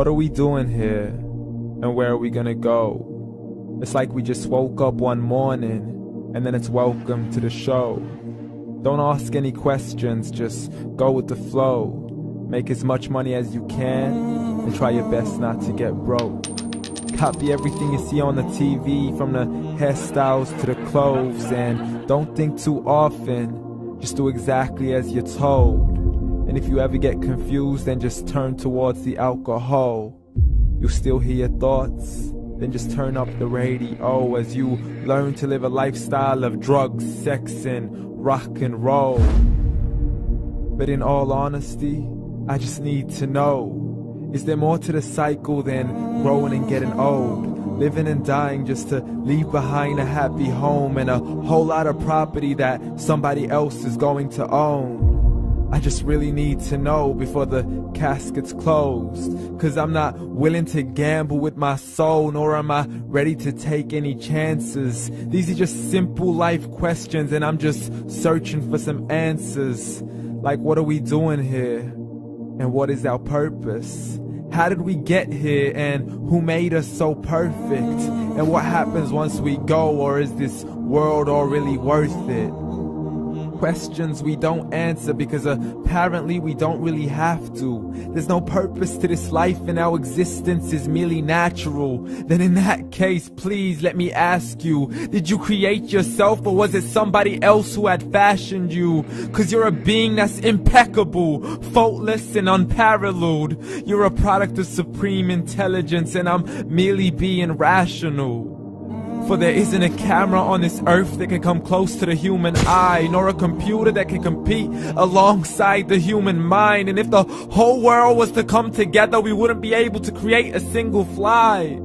What are we doing here? And where are we gonna go? It's like we just woke up one morning and then it's welcome to the show. Don't ask any questions, just go with the flow. Make as much money as you can and try your best not to get broke. Copy everything you see on the TV, from the hairstyles to the clothes, and don't think too often, just do exactly as you're told. And if you ever get confused, then just turn towards the alcohol. You'll still hear your thoughts, then just turn up the radio as you learn to live a lifestyle of drugs, sex, and rock and roll. But in all honesty, I just need to know, is there more to the cycle than growing and getting old? Living and dying just to leave behind a happy home and a whole lot of property that somebody else is going to own. I just really need to know before the casket's closed, 'cause I'm not willing to gamble with my soul, nor am I ready to take any chances. These are just simple life questions and I'm just searching for some answers. Like, what are we doing here? And what is our purpose? How did we get here, and who made us so perfect? And what happens once we go, or is this world all really worth it? Questions we don't answer because apparently we don't really have to. There's no purpose to this life and our existence is merely natural. Then in that case, please let me ask you, did you create yourself, or was it somebody else who had fashioned you? 'Cause you're a being that's impeccable, faultless and unparalleled. You're a product of supreme intelligence and I'm merely being rational. For there isn't a camera on this earth that can come close to the human eye, nor a computer that can compete alongside the human mind. And if the whole world was to come together, we wouldn't be able to create a single fly.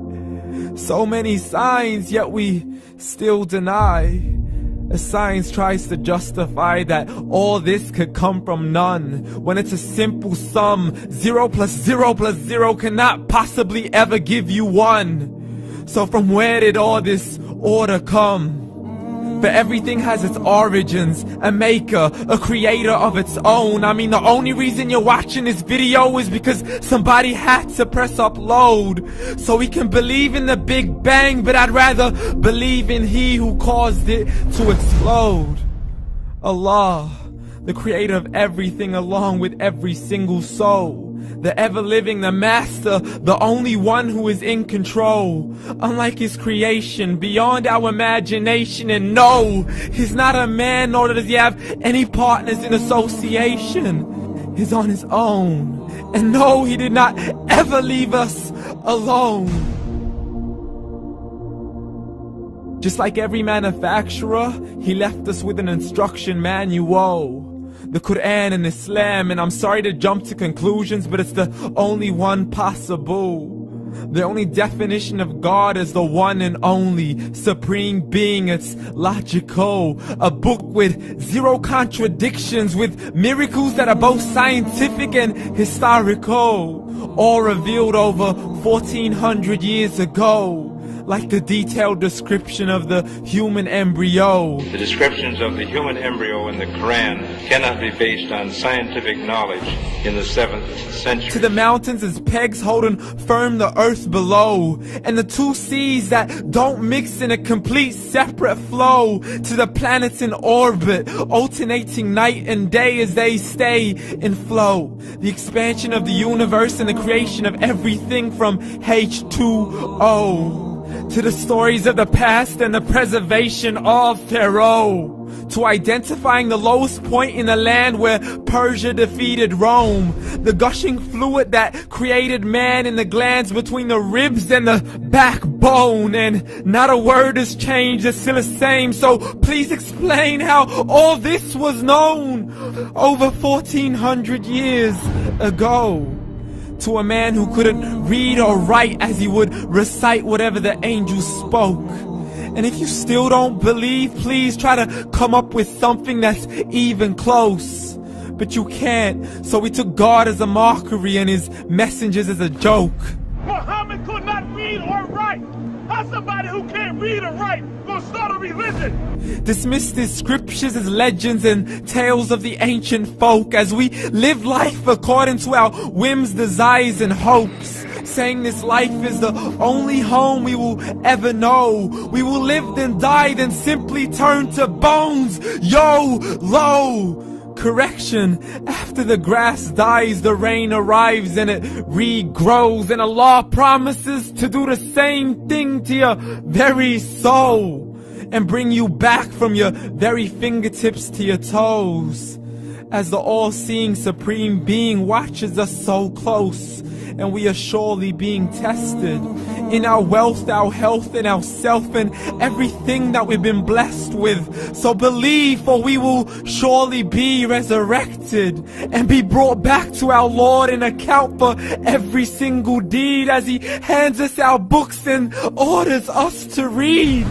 So many signs, yet we still deny. As science tries to justify that all this could come from none, when it's a simple sum. 0 plus 0 plus 0 cannot possibly ever give you 1. So from where did all this order come? For everything has its origins, a maker, a creator of its own. I mean, the only reason you're watching this video is because somebody had to press upload. So we can believe in the Big Bang, but I'd rather believe in He who caused it to explode. Allah, the creator of everything along with every single soul. The ever-living, the master, the only one who is in control. Unlike his creation, beyond our imagination. And no, he's not a man, nor does he have any partners in association. He's on his own. And no, he did not ever leave us alone. Just like every manufacturer, he left us with an instruction manual. The Quran and Islam, and I'm sorry to jump to conclusions, but it's the only one possible. The only definition of God is the one and only supreme being. It's logical, a book with 0 contradictions, with miracles that are both scientific and historical, all revealed over 1400 years ago. Like the detailed description of the human embryo. The descriptions of the human embryo in the Quran cannot be based on scientific knowledge in the 7th century. To the mountains as pegs holding firm the earth below, and the 2 seas that don't mix in a complete separate flow. To the planets in orbit, alternating night and day as they stay in flow. The expansion of the universe and the creation of everything from H2O. To the stories of the past and the preservation of Pharaoh. To identifying the lowest point in the land where Persia defeated Rome. The gushing fluid that created man in the glands between the ribs and the backbone. And not a word has changed, it's still the same. So please explain how all this was known over 1400 years ago. To a man who couldn't read or write, as he would recite whatever the angels spoke. And if you still don't believe, please try to come up with something that's even close. But you can't, so we took God as a mockery and his messengers as a joke. Muhammad could not read or write. How's somebody who can't read or write gonna start a religion? Dismiss his scriptures as legends and tales of the ancient folk, as we live life according to our whims, desires, and hopes. saying this life is the only home we will ever know. We will live then die, then simply turn to bones. YOLO! Correction, after the grass dies, the rain arrives and it regrows, and Allah promises to do the same thing to your very soul and bring you back from your very fingertips to your toes, as the all-seeing supreme being watches us so close, and we are surely being tested in our wealth, our health, and our self, and everything that we've been blessed with. So believe, for we will surely be resurrected and be brought back to our Lord and account for every single deed, as He hands us our books and orders us to read.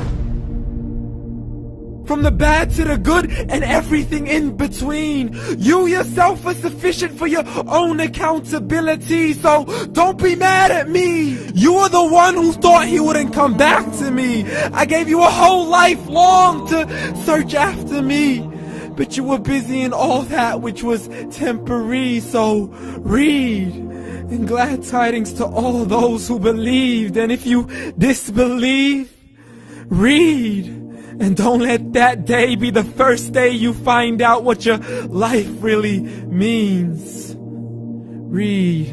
From the bad to the good and everything in between. You yourself are sufficient for your own accountability, so don't be mad at me. You are the one who thought He wouldn't come back to me. I gave you a whole life long to search after me, but you were busy in all that which was temporary. So read, and glad tidings to all those who believed. And if you disbelieve, read. And don't let that day be the first day you find out what your life really means. Read.